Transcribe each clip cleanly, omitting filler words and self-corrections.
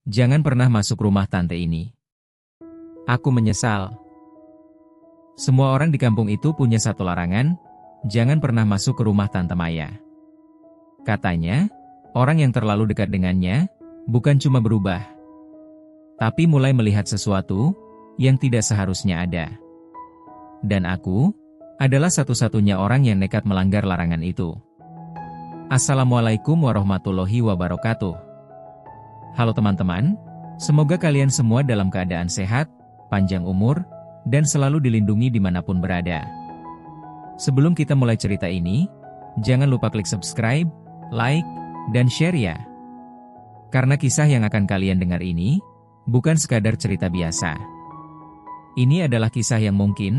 Jangan pernah masuk rumah tante ini. Aku menyesal. Semua orang di kampung itu punya satu larangan, jangan pernah masuk ke rumah Tante Maya. Katanya, orang yang terlalu dekat dengannya, bukan cuma berubah, tapi mulai melihat sesuatu yang tidak seharusnya ada. Dan aku adalah satu-satunya orang yang nekat melanggar larangan itu. Assalamualaikum warahmatullahi wabarakatuh. Halo teman-teman, semoga kalian semua dalam keadaan sehat, panjang umur, dan selalu dilindungi dimanapun berada. Sebelum kita mulai cerita ini, jangan lupa klik subscribe, like, dan share ya. Karena kisah yang akan kalian dengar ini, bukan sekadar cerita biasa. Ini adalah kisah yang mungkin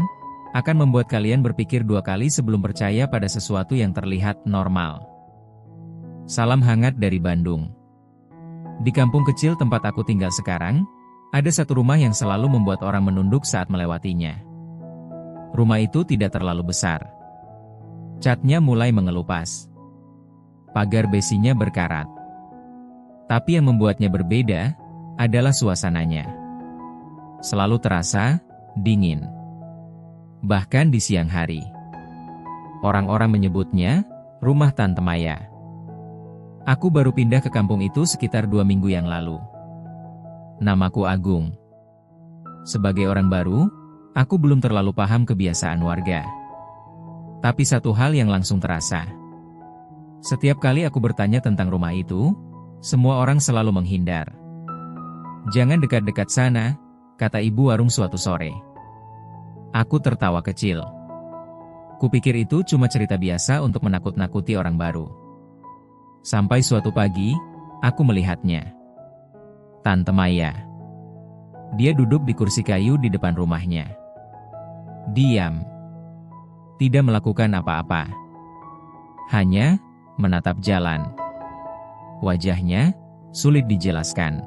akan membuat kalian berpikir dua kali sebelum percaya pada sesuatu yang terlihat normal. Salam hangat dari Bandung. Di kampung kecil tempat aku tinggal sekarang, ada satu rumah yang selalu membuat orang menunduk saat melewatinya. Rumah itu tidak terlalu besar. Catnya mulai mengelupas. Pagar besinya berkarat. Tapi yang membuatnya berbeda adalah suasananya. Selalu terasa dingin. Bahkan di siang hari. Orang-orang menyebutnya rumah Tante Maya. Aku baru pindah ke kampung itu sekitar 2 minggu yang lalu. Namaku Agung. Sebagai orang baru, aku belum terlalu paham kebiasaan warga. Tapi satu hal yang langsung terasa. Setiap kali aku bertanya tentang rumah itu, semua orang selalu menghindar. Jangan dekat-dekat sana, kata ibu warung suatu sore. Aku tertawa kecil. Kupikir itu cuma cerita biasa untuk menakut-nakuti orang baru. Sampai suatu pagi, aku melihatnya. Tante Maya. Dia duduk di kursi kayu di depan rumahnya. Diam. Tidak melakukan apa-apa. Hanya menatap jalan. Wajahnya sulit dijelaskan.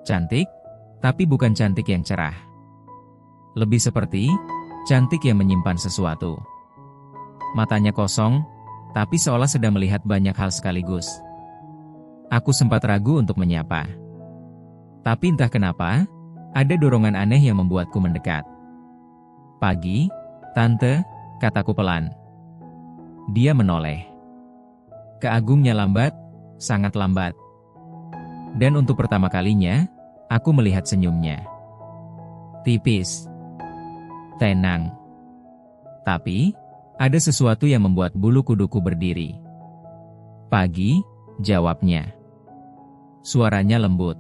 Cantik, tapi bukan cantik yang cerah. Lebih seperti cantik yang menyimpan sesuatu. Matanya kosong, tapi seolah sedang melihat banyak hal sekaligus. Aku sempat ragu untuk menyapa. Tapi entah kenapa, ada dorongan aneh yang membuatku mendekat. Pagi, Tante, kataku pelan. Dia menoleh. Keagungnya lambat, sangat lambat. Dan untuk pertama kalinya, aku melihat senyumnya. Tipis. Tenang. Tapi, ada sesuatu yang membuat bulu kuduku berdiri. Pagi, jawabnya. Suaranya lembut.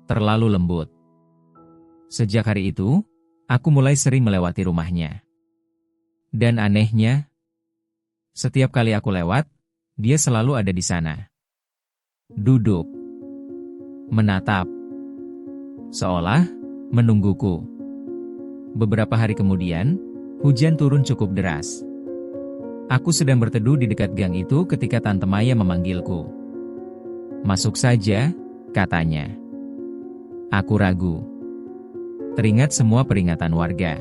Terlalu lembut. Sejak hari itu, aku mulai sering melewati rumahnya. Dan anehnya, setiap kali aku lewat, dia selalu ada di sana. Duduk. Menatap. Seolah menungguku. Beberapa hari kemudian, hujan turun cukup deras. Aku sedang berteduh di dekat gang itu ketika Tante Maya memanggilku. Masuk saja, katanya. Aku ragu. Teringat semua peringatan warga.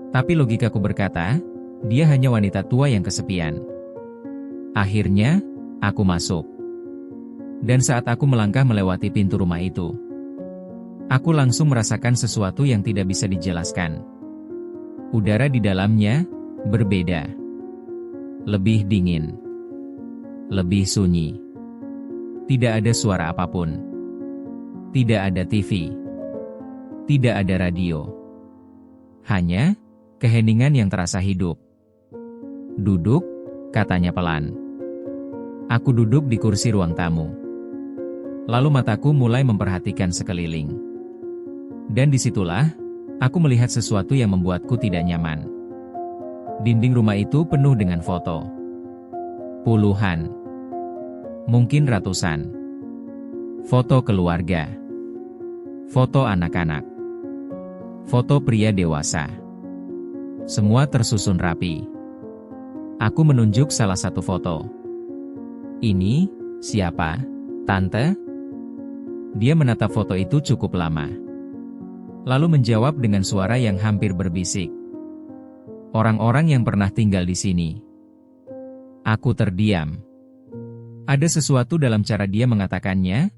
Tapi logikaku berkata, dia hanya wanita tua yang kesepian. Akhirnya, aku masuk. Dan saat aku melangkah melewati pintu rumah itu, aku langsung merasakan sesuatu yang tidak bisa dijelaskan. Udara di dalamnya berbeda. Lebih dingin. Lebih sunyi. Tidak ada suara apapun. Tidak ada TV. Tidak ada radio. Hanya keheningan yang terasa hidup. Duduk, katanya pelan. Aku duduk di kursi ruang tamu. Lalu mataku mulai memperhatikan sekeliling. Dan disitulah, aku melihat sesuatu yang membuatku tidak nyaman. Dinding rumah itu penuh dengan foto. Puluhan. Mungkin ratusan. Foto keluarga. Foto anak-anak. Foto pria dewasa. Semua tersusun rapi. Aku menunjuk salah satu foto. Ini, siapa, Tante? Dia menatap foto itu cukup lama. Lalu menjawab dengan suara yang hampir berbisik. Orang-orang yang pernah tinggal di sini. Aku terdiam. Ada sesuatu dalam cara dia mengatakannya,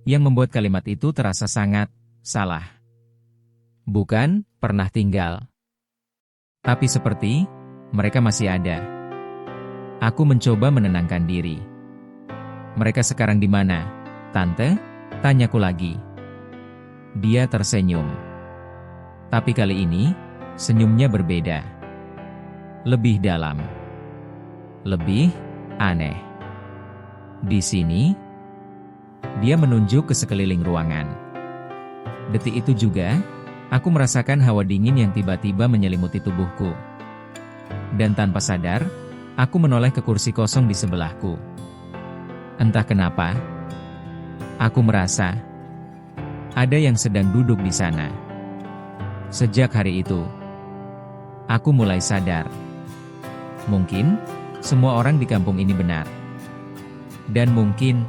yang membuat kalimat itu terasa sangat salah. Bukan pernah tinggal, tapi seperti mereka masih ada. Aku mencoba menenangkan diri. Mereka sekarang di mana, Tante? Tanyaku lagi. Dia tersenyum. Tapi kali ini, senyumnya berbeda. Lebih dalam. Lebih aneh. Di sini, dia menunjuk ke sekeliling ruangan. Detik itu juga, aku merasakan hawa dingin yang tiba-tiba menyelimuti tubuhku. Dan tanpa sadar, aku menoleh ke kursi kosong di sebelahku. Entah kenapa, aku merasa ada yang sedang duduk di sana. Sejak hari itu, aku mulai sadar. Mungkin, semua orang di kampung ini benar. Dan mungkin,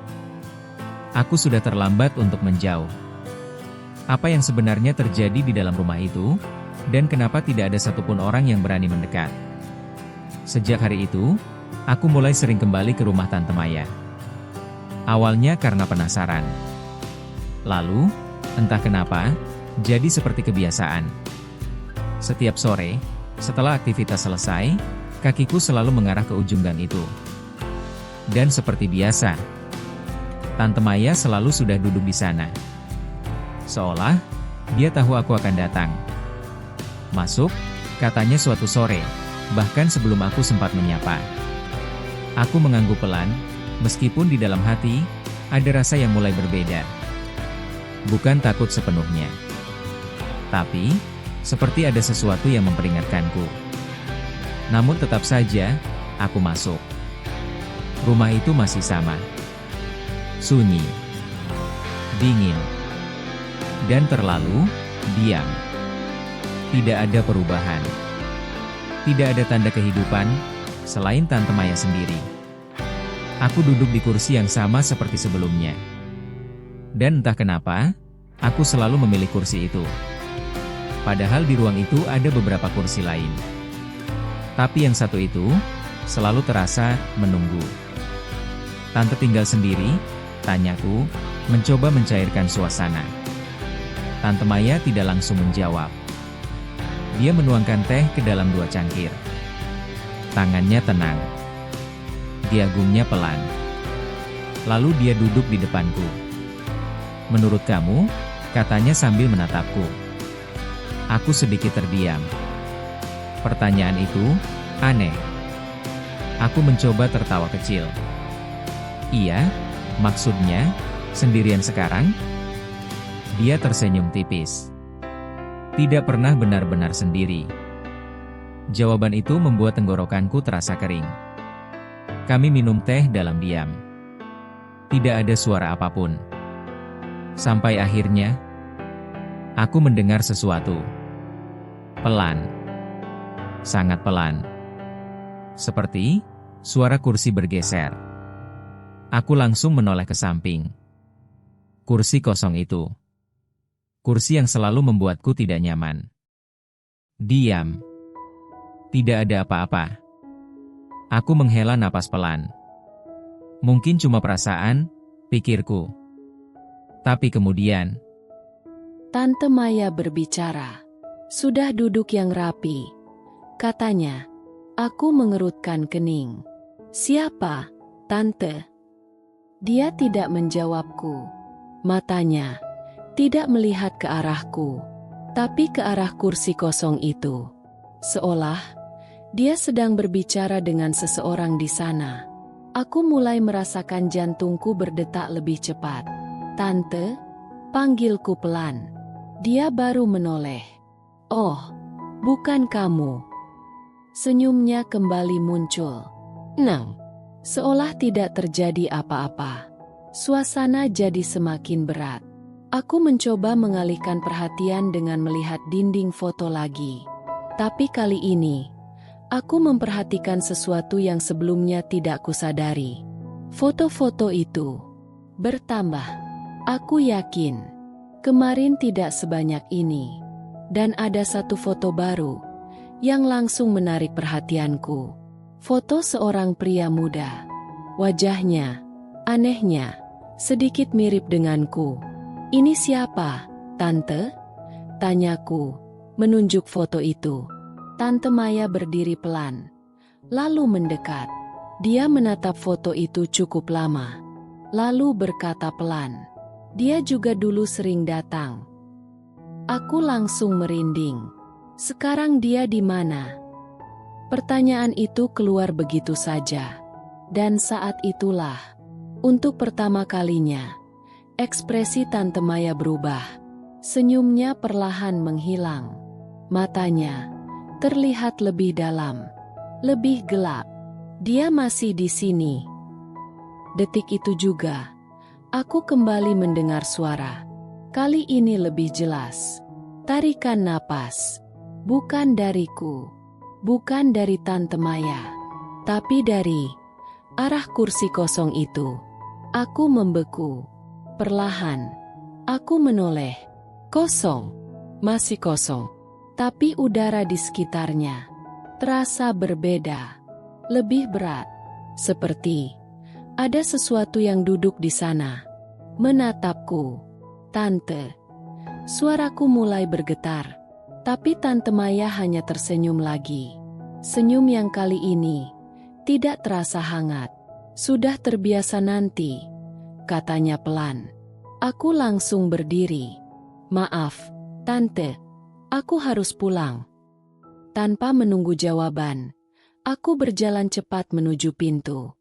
aku sudah terlambat untuk menjauh. Apa yang sebenarnya terjadi di dalam rumah itu, dan kenapa tidak ada satupun orang yang berani mendekat. Sejak hari itu, aku mulai sering kembali ke rumah Tante Maya. Awalnya karena penasaran. Lalu, entah kenapa, jadi seperti kebiasaan. Setiap sore, setelah aktivitas selesai, kakiku selalu mengarah ke ujung gang itu. Dan seperti biasa, Tante Maya selalu sudah duduk di sana. Seolah, dia tahu aku akan datang. Masuk, katanya suatu sore, bahkan sebelum aku sempat menyapa. Aku mengangguk pelan, meskipun di dalam hati, ada rasa yang mulai berbeda. Bukan takut sepenuhnya. Tapi, seperti ada sesuatu yang memperingatkanku. Namun tetap saja, aku masuk. Rumah itu masih sama. Sunyi. Dingin. Dan terlalu diam. Tidak ada perubahan. Tidak ada tanda kehidupan, selain Tante Maya sendiri. Aku duduk di kursi yang sama seperti sebelumnya. Dan entah kenapa, aku selalu memilih kursi itu. Padahal di ruang itu ada beberapa kursi lain. Tapi yang satu itu, selalu terasa menunggu. Tante tinggal sendiri? Tanyaku, mencoba mencairkan suasana. Tante Maya tidak langsung menjawab. Dia menuangkan teh ke dalam 2 cangkir. Tangannya tenang. Diagungnya pelan. Lalu dia duduk di depanku. Menurut kamu? Katanya sambil menatapku. Aku sedikit terdiam. Pertanyaan itu aneh. Aku mencoba tertawa kecil. Iya, maksudnya, sendirian sekarang? Dia tersenyum tipis. Tidak pernah benar-benar sendiri. Jawaban itu membuat tenggorokanku terasa kering. Kami minum teh dalam diam. Tidak ada suara apapun. Sampai akhirnya, aku mendengar sesuatu. Pelan. Sangat pelan. Seperti suara kursi bergeser. Aku langsung menoleh ke samping. Kursi kosong itu. Kursi yang selalu membuatku tidak nyaman. Diam. Tidak ada apa-apa. Aku menghela napas pelan. Mungkin cuma perasaan, pikirku. Tapi kemudian, Tante Maya berbicara. Sudah duduk yang rapi. Katanya, aku mengerutkan kening. Siapa, Tante? Dia tidak menjawabku. Matanya tidak melihat ke arahku, tapi ke arah kursi kosong itu. Seolah dia sedang berbicara dengan seseorang di sana. Aku mulai merasakan jantungku berdetak lebih cepat. Tante, panggilku pelan. Dia baru menoleh. Oh, bukan kamu. Senyumnya kembali muncul. Nang, seolah tidak terjadi apa-apa. Suasana jadi semakin berat. Aku mencoba mengalihkan perhatian dengan melihat dinding foto lagi. Tapi kali ini, aku memperhatikan sesuatu yang sebelumnya tidak kusadari. Foto-foto itu bertambah. Aku yakin, kemarin tidak sebanyak ini. Dan ada satu foto baru yang langsung menarik perhatianku. Foto seorang pria muda. Wajahnya, anehnya, sedikit mirip denganku. Ini siapa, Tante? Tanyaku, menunjuk foto itu. Tante Maya berdiri pelan, lalu mendekat. Dia menatap foto itu cukup lama, lalu berkata pelan, "Dia juga dulu sering datang." Aku langsung merinding. Sekarang dia di mana? Pertanyaan itu keluar begitu saja. Dan saat itulah, untuk pertama kalinya, ekspresi Tante Maya berubah. Senyumnya perlahan menghilang. Matanya terlihat lebih dalam, lebih gelap. Dia masih di sini. Detik itu juga, aku kembali mendengar suara. Kali ini lebih jelas. Tarikan napas. Bukan dariku. Bukan dari Tante Maya. Tapi dari arah kursi kosong itu. Aku membeku. Perlahan, aku menoleh. Kosong. Masih kosong. Tapi udara di sekitarnya terasa berbeda. Lebih berat. Seperti ada sesuatu yang duduk di sana. Menatapku. "Tante." Suaraku mulai bergetar. Tapi Tante Maya hanya tersenyum lagi. Senyum yang kali ini tidak terasa hangat. "Sudah terbiasa nanti," katanya pelan. Aku langsung berdiri. "Maaf, Tante. Aku harus pulang." Tanpa menunggu jawaban, aku berjalan cepat menuju pintu.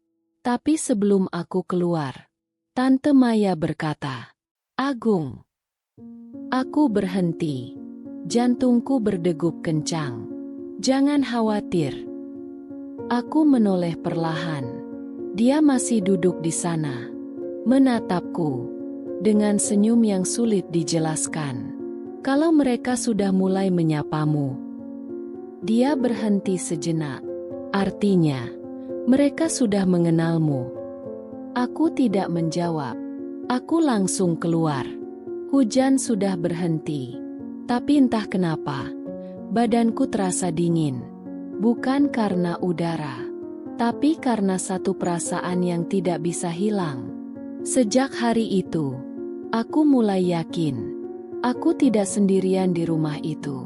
Tapi sebelum aku keluar, Tante Maya berkata, "Agung." Aku berhenti. Jantungku berdegup kencang. "Jangan khawatir." Aku menoleh perlahan. Dia masih duduk di sana, menatapku dengan senyum yang sulit dijelaskan. "Kalau mereka sudah mulai menyapamu." Dia berhenti sejenak. "Artinya, mereka sudah mengenalmu." Aku tidak menjawab. Aku langsung keluar. Hujan sudah berhenti. Tapi entah kenapa, badanku terasa dingin. Bukan karena udara, tapi karena satu perasaan yang tidak bisa hilang. Sejak hari itu, aku mulai yakin, aku tidak sendirian di rumah itu.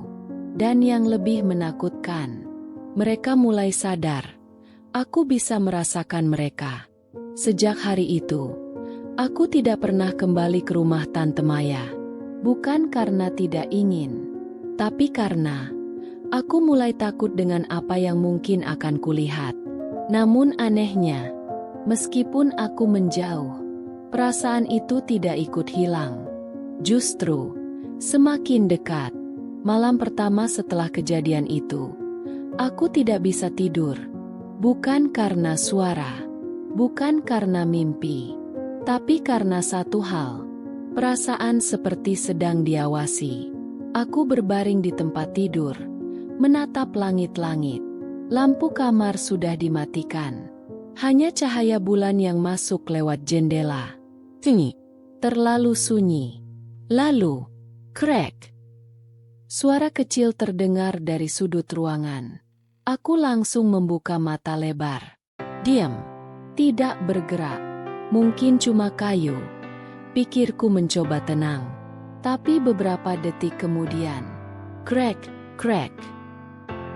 Dan yang lebih menakutkan, mereka mulai sadar, aku bisa merasakan mereka. Sejak hari itu, aku tidak pernah kembali ke rumah Tante Maya. Bukan karena tidak ingin, tapi karena aku mulai takut dengan apa yang mungkin akan kulihat. Namun anehnya, meskipun aku menjauh, perasaan itu tidak ikut hilang. Justru, semakin dekat. Malam pertama setelah kejadian itu, aku tidak bisa tidur. Bukan karena suara, bukan karena mimpi, tapi karena satu hal. Perasaan seperti sedang diawasi. Aku berbaring di tempat tidur, menatap langit-langit. Lampu kamar sudah dimatikan. Hanya cahaya bulan yang masuk lewat jendela. Sunyi. Terlalu sunyi. Lalu, krek. Suara kecil terdengar dari sudut ruangan. Aku langsung membuka mata lebar. Diam. Tidak bergerak. Mungkin cuma kayu. Pikirku mencoba tenang. Tapi beberapa detik kemudian, krek, krek.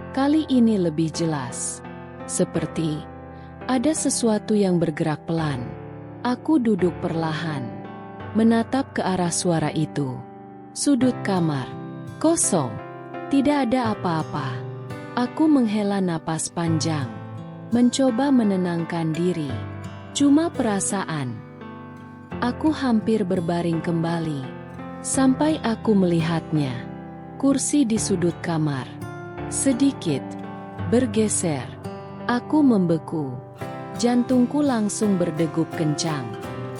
Kali ini lebih jelas. Seperti ada sesuatu yang bergerak pelan. Aku duduk perlahan, menatap ke arah suara itu. Sudut kamar, kosong. Tidak ada apa-apa. Aku menghela napas panjang, mencoba menenangkan diri. Cuma perasaan. Aku hampir berbaring kembali, sampai aku melihatnya. Kursi di sudut kamar, sedikit bergeser. Aku membeku. Jantungku langsung berdegup kencang.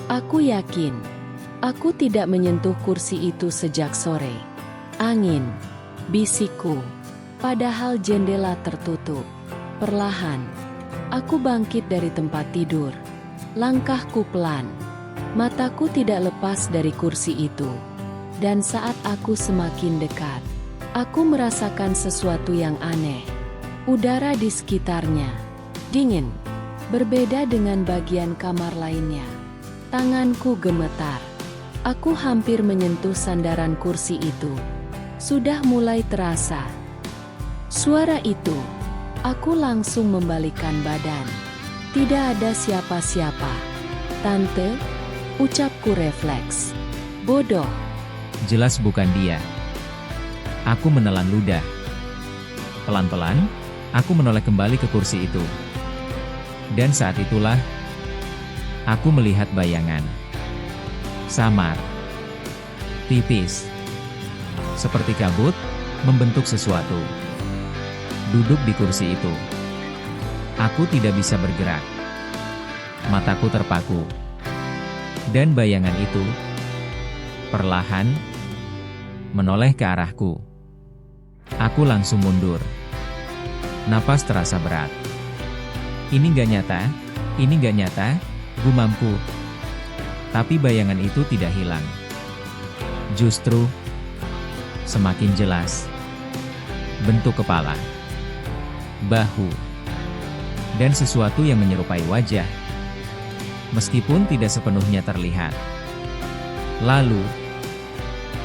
Aku yakin, aku tidak menyentuh kursi itu sejak sore. "Angin," bisikku. Padahal jendela tertutup. Perlahan, aku bangkit dari tempat tidur. Langkahku pelan. Mataku tidak lepas dari kursi itu. Dan saat aku semakin dekat, aku merasakan sesuatu yang aneh. Udara di sekitarnya dingin, berbeda dengan bagian kamar lainnya. Tanganku gemetar. Aku hampir menyentuh sandaran kursi itu. Sudah mulai terasa suara itu. Aku langsung membalikkan badan. Tidak ada siapa-siapa. Tante, ucapku refleks. Bodoh. Jelas bukan dia. Aku menelan ludah. Pelan-pelan, aku menoleh kembali ke kursi itu. Dan saat itulah, aku melihat bayangan. Samar. Tipis. Seperti kabut, membentuk sesuatu. Duduk di kursi itu. Aku tidak bisa bergerak. Mataku terpaku. Dan bayangan itu, perlahan, menoleh ke arahku. Aku langsung mundur. Napas terasa berat. Ini gak nyata, ini gak nyata, gumamku. Tapi bayangan itu tidak hilang. Justru, semakin jelas. Bentuk kepala, bahu, dan sesuatu yang menyerupai wajah. Meskipun tidak sepenuhnya terlihat. Lalu,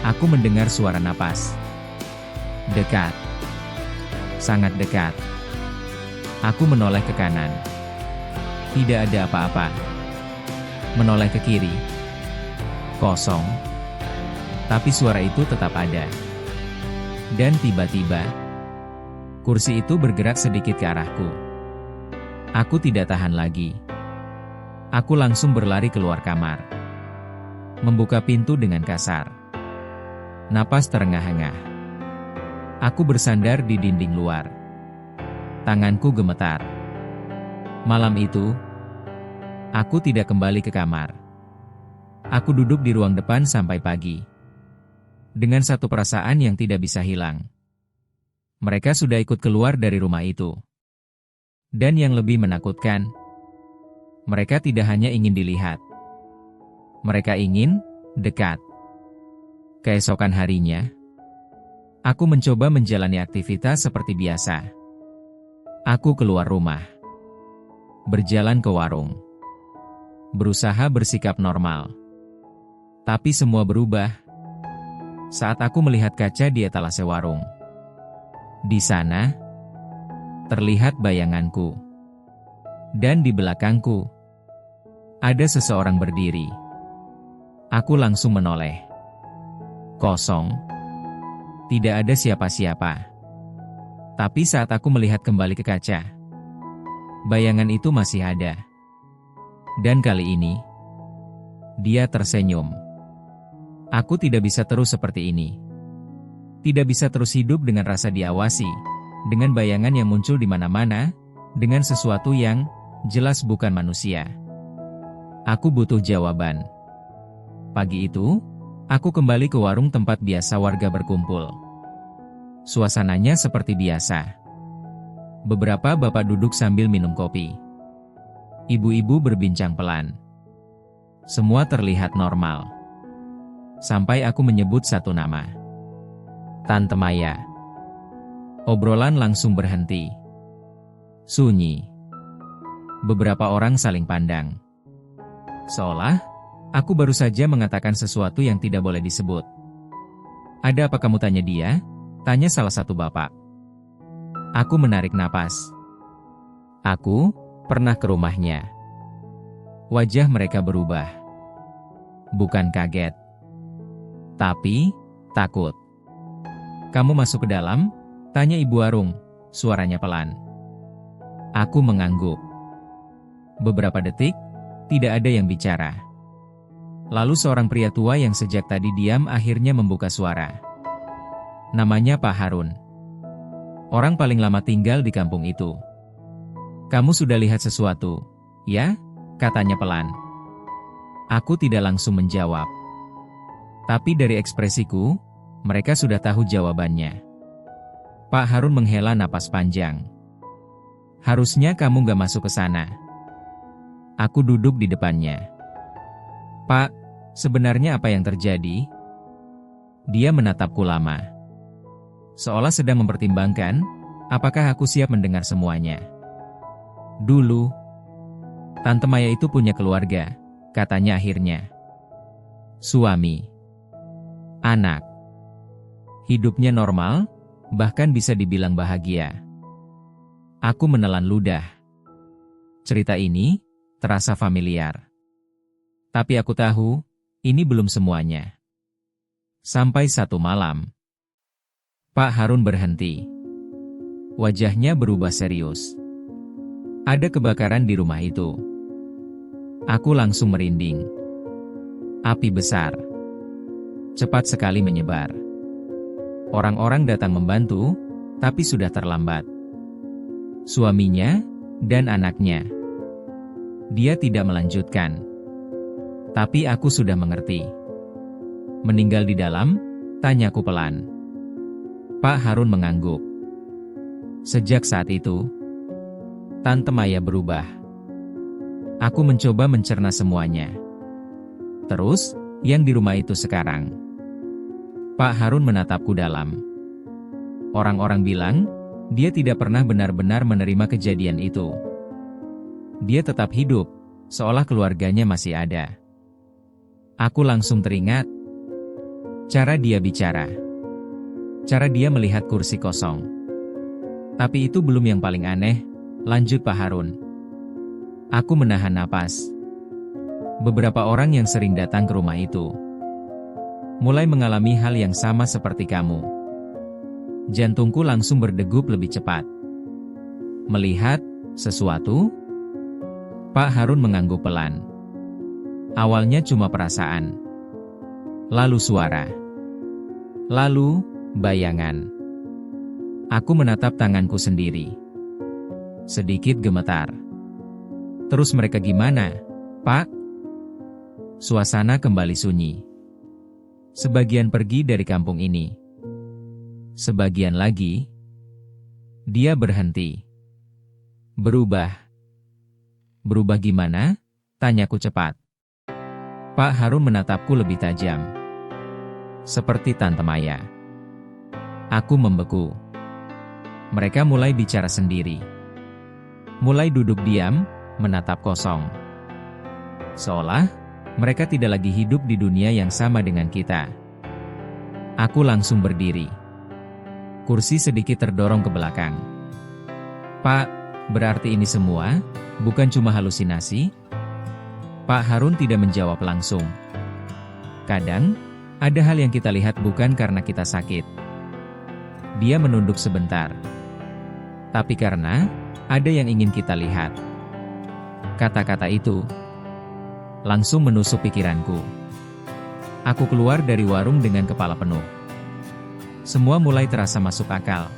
aku mendengar suara napas. Dekat. Sangat dekat. Aku menoleh ke kanan. Tidak ada apa-apa. Menoleh ke kiri. Kosong. Tapi suara itu tetap ada. Dan tiba-tiba, kursi itu bergerak sedikit ke arahku. Aku tidak tahan lagi. Aku langsung berlari keluar kamar. Membuka pintu dengan kasar. Napas terengah-engah. Aku bersandar di dinding luar. Tanganku gemetar. Malam itu, aku tidak kembali ke kamar. Aku duduk di ruang depan sampai pagi. Dengan satu perasaan yang tidak bisa hilang. Mereka sudah ikut keluar dari rumah itu. Dan yang lebih menakutkan, mereka tidak hanya ingin dilihat. Mereka ingin dekat. Keesokan harinya, aku mencoba menjalani aktivitas seperti biasa. Aku keluar rumah. Berjalan ke warung. Berusaha bersikap normal. Tapi semua berubah saat aku melihat kaca di etalase warung. Di sana, terlihat bayanganku. Dan di belakangku, ada seseorang berdiri. Aku langsung menoleh. Kosong. Tidak ada siapa-siapa. Tapi saat aku melihat kembali ke kaca, bayangan itu masih ada. Dan kali ini, dia tersenyum. Aku tidak bisa terus seperti ini. Tidak bisa terus hidup dengan rasa diawasi, dengan bayangan yang muncul di mana-mana, dengan sesuatu yang jelas bukan manusia. Aku butuh jawaban. Pagi itu, aku kembali ke warung tempat biasa warga berkumpul. Suasananya seperti biasa. Beberapa bapak duduk sambil minum kopi. Ibu-ibu berbincang pelan. Semua terlihat normal. Sampai aku menyebut satu nama. Tante Maya. Obrolan langsung berhenti. Sunyi. Beberapa orang saling pandang. Seolah, aku baru saja mengatakan sesuatu yang tidak boleh disebut. Ada apa kamu tanya dia? Tanya salah satu bapak. Aku menarik napas. Aku pernah ke rumahnya. Wajah mereka berubah. Bukan kaget. Tapi, takut. Kamu masuk ke dalam? Tanya ibu warung, suaranya pelan. Aku mengangguk. Beberapa detik, tidak ada yang bicara. Lalu seorang pria tua yang sejak tadi diam akhirnya membuka suara. Namanya Pak Harun. Orang paling lama tinggal di kampung itu. Kamu sudah lihat sesuatu, ya? Katanya pelan. Aku tidak langsung menjawab. Tapi dari ekspresiku, mereka sudah tahu jawabannya. Pak Harun menghela napas panjang. Harusnya kamu gak masuk ke sana. Aku duduk di depannya. Pak, sebenarnya apa yang terjadi? Dia menatapku lama. Seolah sedang mempertimbangkan, apakah aku siap mendengar semuanya. Dulu, Tante Maya itu punya keluarga, katanya akhirnya. Suami. Anak. Hidupnya normal, bahkan bisa dibilang bahagia. Aku menelan ludah. Cerita ini terasa familiar. Tapi aku tahu, ini belum semuanya. Sampai satu malam, Pak Harun berhenti. Wajahnya berubah serius. Ada kebakaran di rumah itu. Aku langsung merinding. Api besar. Cepat sekali menyebar. Orang-orang datang membantu, tapi sudah terlambat. Suaminya dan anaknya. Dia tidak melanjutkan. Tapi aku sudah mengerti. Meninggal di dalam? Tanyaku pelan. Pak Harun mengangguk. Sejak saat itu, Tante Maya berubah. Aku mencoba mencerna semuanya. Terus, yang di rumah itu sekarang. Pak Harun menatapku dalam. Orang-orang bilang, dia tidak pernah benar-benar menerima kejadian itu. Dia tetap hidup, seolah keluarganya masih ada. Aku langsung teringat. Cara dia bicara. Cara dia melihat kursi kosong. Tapi itu belum yang paling aneh, lanjut Pak Harun. Aku menahan napas. Beberapa orang yang sering datang ke rumah itu mulai mengalami hal yang sama seperti kamu. Jantungku langsung berdegup lebih cepat. Melihat sesuatu? Pak Harun mengangguk pelan. Awalnya cuma perasaan. Lalu suara. Lalu, bayangan. Aku menatap tanganku sendiri. Sedikit gemetar. Terus mereka gimana, Pak? Suasana kembali sunyi. Sebagian pergi dari kampung ini. Sebagian lagi, dia berhenti. Berubah. Berubah gimana? Tanyaku cepat. Pak Harun menatapku lebih tajam. Seperti Tante Maya. Aku membeku. Mereka mulai bicara sendiri. Mulai duduk diam, menatap kosong. Seolah mereka tidak lagi hidup di dunia yang sama dengan kita. Aku langsung berdiri. Kursi sedikit terdorong ke belakang. Pak, berarti ini semua bukan cuma halusinasi? Pak Harun tidak menjawab langsung. Kadang, ada hal yang kita lihat bukan karena kita sakit. Dia menunduk sebentar. Tapi karena ada yang ingin kita lihat. Kata-kata itu langsung menusuk pikiranku. Aku keluar dari warung dengan kepala penuh. Semua mulai terasa masuk akal.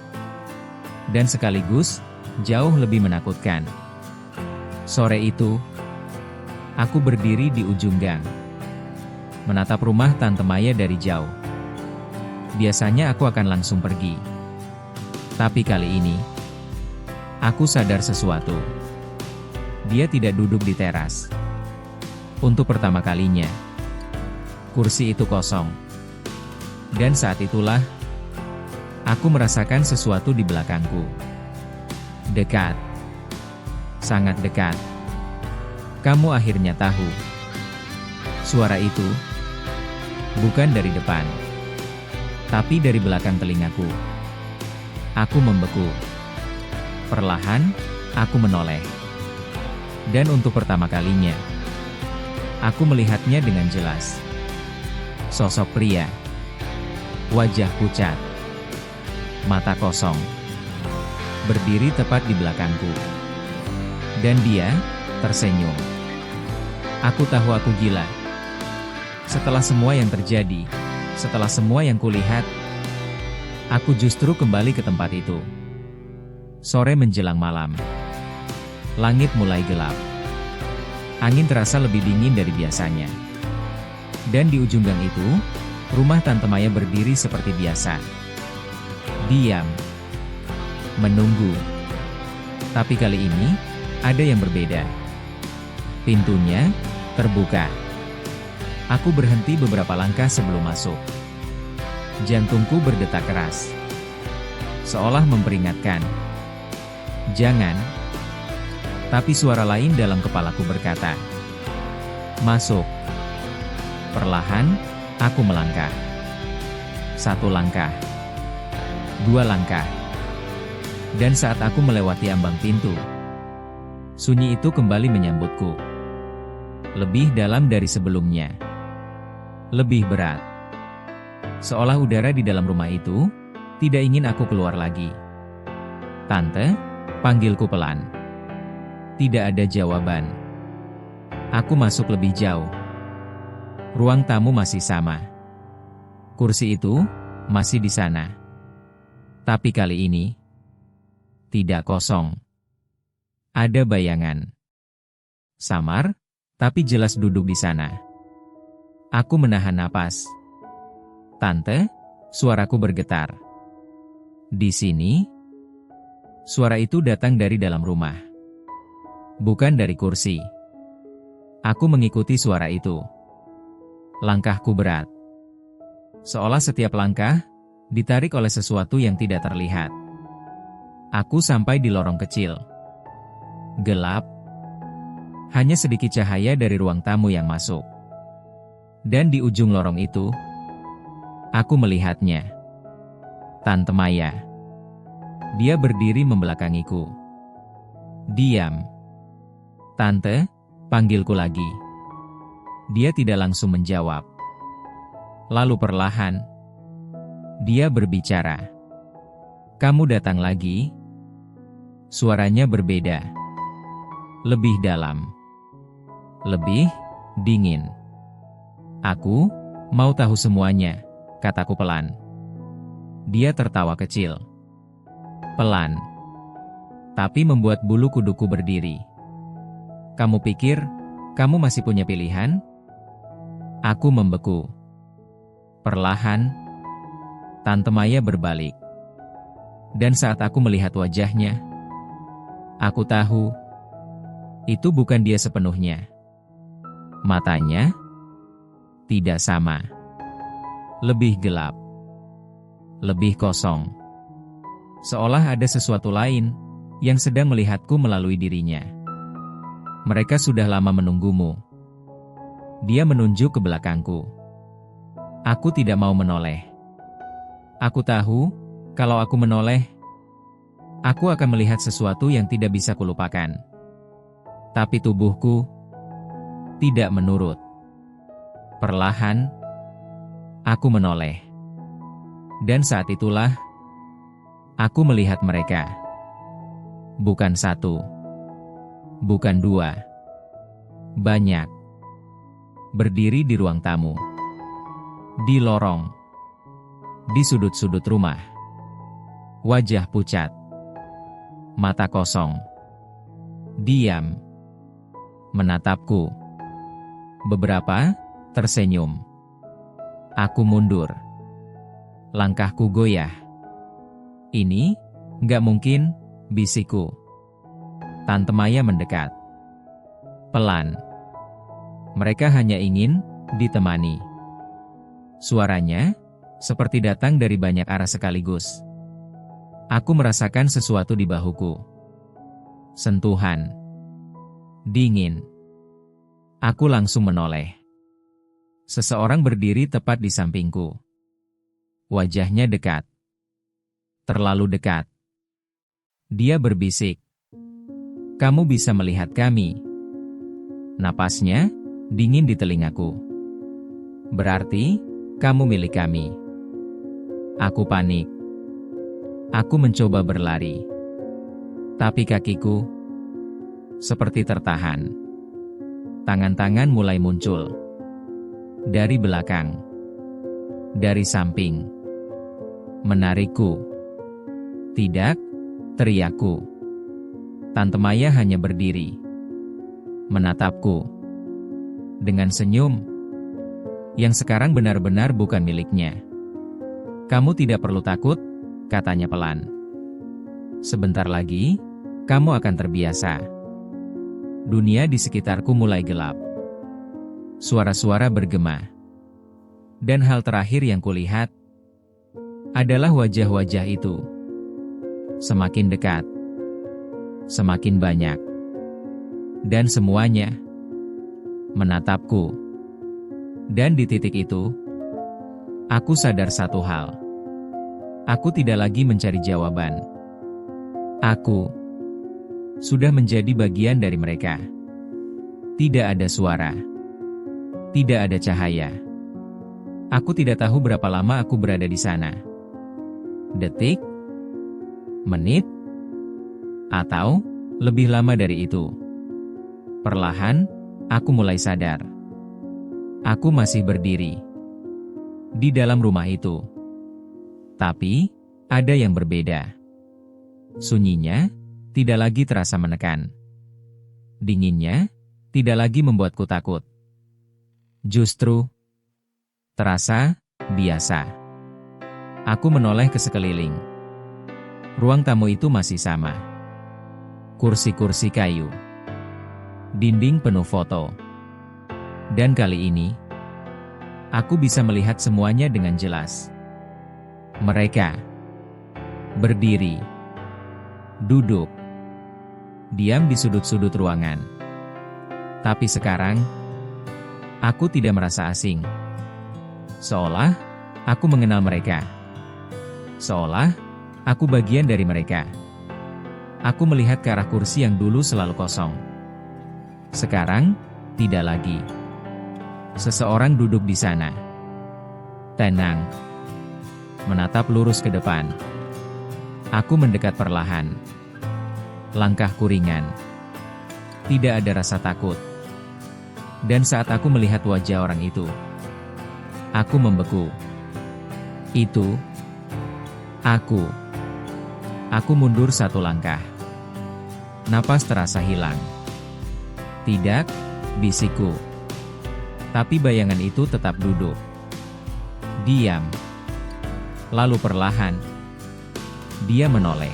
Dan sekaligus, jauh lebih menakutkan. Sore itu, aku berdiri di ujung gang. Menatap rumah Tante Maya dari jauh. Biasanya aku akan langsung pergi. Tapi kali ini, aku sadar sesuatu. Dia tidak duduk di teras. Untuk pertama kalinya, kursi itu kosong. Dan saat itulah, aku merasakan sesuatu di belakangku. Dekat. Sangat dekat. Kamu akhirnya tahu. Suara itu bukan dari depan, tapi dari belakang telingaku. Aku membeku. Perlahan, aku menoleh. Dan untuk pertama kalinya, aku melihatnya dengan jelas. Sosok pria. Wajah pucat. Mata kosong. Berdiri tepat di belakangku. Dan dia tersenyum. Aku tahu aku gila. Setelah semua yang terjadi, setelah semua yang kulihat, aku justru kembali ke tempat itu. Sore menjelang malam. Langit mulai gelap. Angin terasa lebih dingin dari biasanya. Dan di ujung gang itu, rumah Tante Maya berdiri seperti biasa. Diam. Menunggu. Tapi kali ini, ada yang berbeda. Pintunya terbuka. Aku berhenti beberapa langkah sebelum masuk. Jantungku berdetak keras. Seolah memperingatkan. Jangan. Tapi suara lain dalam kepalaku berkata, Masuk. Perlahan, aku melangkah. 1 langkah. 2 langkah. Dan saat aku melewati ambang pintu, sunyi itu kembali menyambutku. Lebih dalam dari sebelumnya. Lebih berat. Seolah udara di dalam rumah itu tidak ingin aku keluar lagi. "Tante," panggilku pelan. Tidak ada jawaban. Aku masuk lebih jauh. Ruang tamu masih sama. Kursi itu masih di sana. Tapi kali ini tidak kosong. Ada bayangan. Samar, tapi jelas duduk di sana. Aku menahan napas. "Tante," suaraku bergetar. "Di sini?" Suara itu datang dari dalam rumah. Bukan dari kursi. Aku mengikuti suara itu. Langkahku berat. Seolah setiap langkah ditarik oleh sesuatu yang tidak terlihat. Aku sampai di lorong kecil. Gelap. Hanya sedikit cahaya dari ruang tamu yang masuk. Dan di ujung lorong itu, aku melihatnya. Tante Maya. Dia berdiri membelakangiku. "Diam." "Tante," panggilku lagi. Dia tidak langsung menjawab. Lalu perlahan, dia berbicara. "Kamu datang lagi?" Suaranya berbeda. Lebih dalam. Lebih dingin. "Aku mau tahu semuanya," kataku pelan. Dia tertawa kecil. Pelan. Tapi membuat bulu kuduku berdiri. "Kamu pikir kamu masih punya pilihan?" Aku membeku. Perlahan, Tante Maya berbalik. Dan saat aku melihat wajahnya, aku tahu itu bukan dia sepenuhnya. Matanya tidak sama. Lebih gelap. Lebih kosong. Seolah ada sesuatu lain yang sedang melihatku melalui dirinya. "Mereka sudah lama menunggumu." Dia menunjuk ke belakangku. Aku tidak mau menoleh. Aku tahu, kalau aku menoleh, aku akan melihat sesuatu yang tidak bisa kulupakan. Tapi tubuhku tidak menurut. Perlahan, aku menoleh. Dan saat itulah, aku melihat mereka. Bukan 1. Bukan 2. Banyak. Berdiri di ruang tamu. Di lorong. Di sudut-sudut rumah. Wajah pucat. Mata kosong. Diam. Menatapku. Beberapa tersenyum. Aku mundur. Langkahku goyah. "Ini nggak mungkin," bisikku. Tante Maya mendekat. Pelan. Mereka hanya ingin ditemani. Suaranya seperti datang dari banyak arah sekaligus. Aku merasakan sesuatu di bahuku. Sentuhan. Dingin. Aku langsung menoleh. Seseorang berdiri tepat di sampingku. Wajahnya dekat. Terlalu dekat. Dia berbisik. "Kamu bisa melihat kami." Napasnya dingin di telingaku. "Berarti kamu milik kami." Aku panik. Aku mencoba berlari. Tapi kakiku seperti tertahan. Tangan-tangan mulai muncul. Dari belakang. Dari samping. Menarikku. "Tidak," teriakku. Tante Maya hanya berdiri. Menatapku. Dengan senyum yang sekarang benar-benar bukan miliknya. "Kamu tidak perlu takut," katanya pelan. "Sebentar lagi, kamu akan terbiasa." Dunia di sekitarku mulai gelap. Suara-suara bergema. Dan hal terakhir yang kulihat adalah wajah-wajah itu. Semakin dekat. Semakin banyak. Dan semuanya menatapku. Dan di titik itu, aku sadar satu hal. Aku tidak lagi mencari jawaban. Aku sudah menjadi bagian dari mereka. Tidak ada suara. Tidak ada cahaya. Aku tidak tahu berapa lama aku berada di sana. Detik, menit, atau lebih lama dari itu. Perlahan, aku mulai sadar. Aku masih berdiri di dalam rumah itu. Tapi, ada yang berbeda. Sunyinya tidak lagi terasa menekan. Dinginnya tidak lagi membuatku takut. Justru terasa biasa. Aku menoleh ke sekeliling. Ruang tamu itu masih sama. Kursi-kursi kayu. Dinding penuh foto. Dan kali ini, aku bisa melihat semuanya dengan jelas. Mereka berdiri, duduk, diam di sudut-sudut ruangan. Tapi sekarang, aku tidak merasa asing. Seolah aku mengenal mereka. Seolah aku bagian dari mereka. Aku melihat ke arah kursi yang dulu selalu kosong. Sekarang, tidak lagi. Seseorang duduk di sana. Tenang. Menatap lurus ke depan. Aku mendekat perlahan. Langkahku ringan. Tidak ada rasa takut. Dan saat aku melihat wajah orang itu, aku membeku. Itu aku. Aku mundur satu langkah. Napas terasa hilang. Tidak, bisikku. Tapi bayangan itu tetap duduk. Diam. Lalu perlahan, dia menoleh.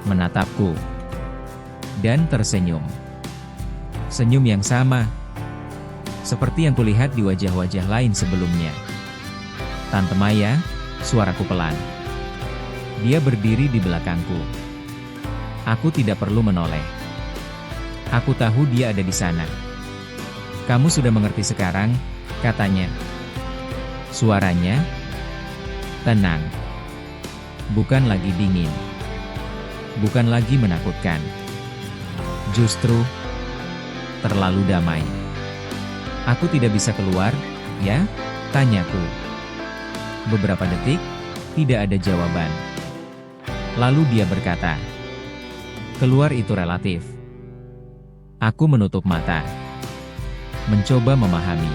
Menatapku. Dan tersenyum. Senyum yang sama. Seperti yang kulihat di wajah-wajah lain sebelumnya. Tante Maya, suaraku pelan. Dia berdiri di belakangku. Aku tidak perlu menoleh. Aku tahu dia ada di sana. Kamu sudah mengerti sekarang, katanya. Suaranya tenang. Bukan lagi dingin. Bukan lagi menakutkan. Justru terlalu damai. Aku tidak bisa keluar, ya? Tanyaku. Beberapa detik, tidak ada jawaban. Lalu dia berkata, keluar itu relatif. Aku menutup mata. Mencoba memahami.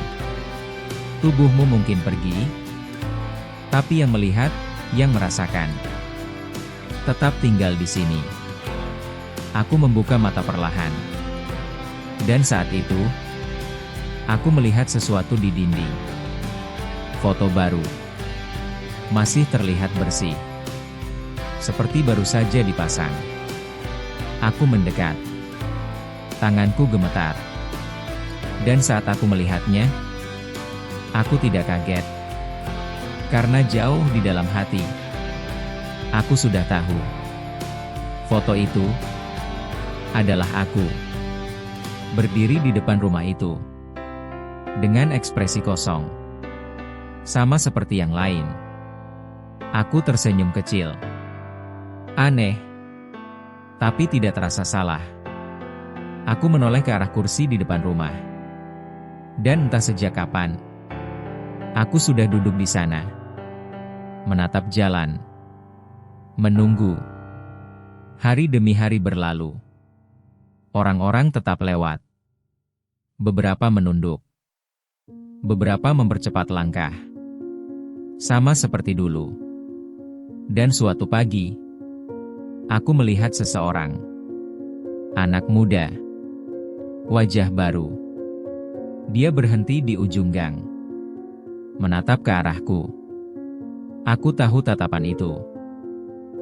Tubuhmu mungkin pergi, tapi yang melihat, yang merasakan, tetap tinggal di sini. Aku membuka mata perlahan. Dan saat itu, aku melihat sesuatu di dinding. Foto baru. Masih terlihat bersih. Seperti baru saja dipasang. Aku mendekat. Tanganku gemetar. Dan saat aku melihatnya, aku tidak kaget. Karena jauh di dalam hati, aku sudah tahu. Foto itu adalah aku. Berdiri di depan rumah itu. Dengan ekspresi kosong. Sama seperti yang lain. Aku tersenyum kecil. Aneh. Tapi tidak terasa salah. Aku menoleh ke arah kursi di depan rumah. Dan entah sejak kapan, aku sudah duduk di sana. Menatap jalan. Menunggu. Hari demi hari berlalu. Orang-orang tetap lewat. Beberapa menunduk. Beberapa mempercepat langkah. Sama seperti dulu. Dan suatu pagi, aku melihat seseorang. Anak muda. Wajah baru. Dia berhenti di ujung gang. Menatap ke arahku. Aku tahu tatapan itu.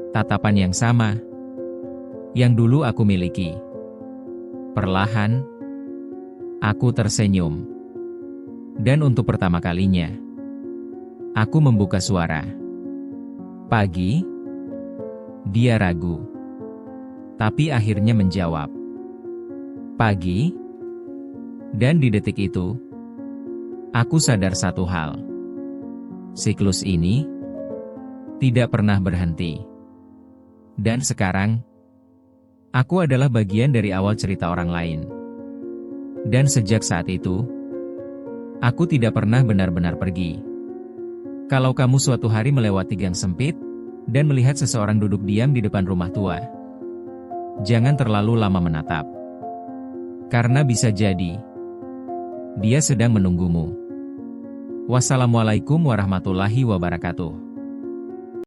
Tatapan yang sama. Yang dulu aku miliki. Perlahan, aku tersenyum. Dan untuk pertama kalinya, aku membuka suara. Pagi. Dia ragu. Tapi akhirnya menjawab. Pagi. Dan di detik itu, aku sadar satu hal. Siklus ini tidak pernah berhenti. Dan sekarang, aku adalah bagian dari awal cerita orang lain. Dan sejak saat itu, aku tidak pernah benar-benar pergi. Kalau kamu suatu hari melewati gang sempit, dan melihat seseorang duduk diam di depan rumah tua, jangan terlalu lama menatap. Karena bisa jadi, dia sedang menunggumu. Wassalamualaikum warahmatullahi wabarakatuh.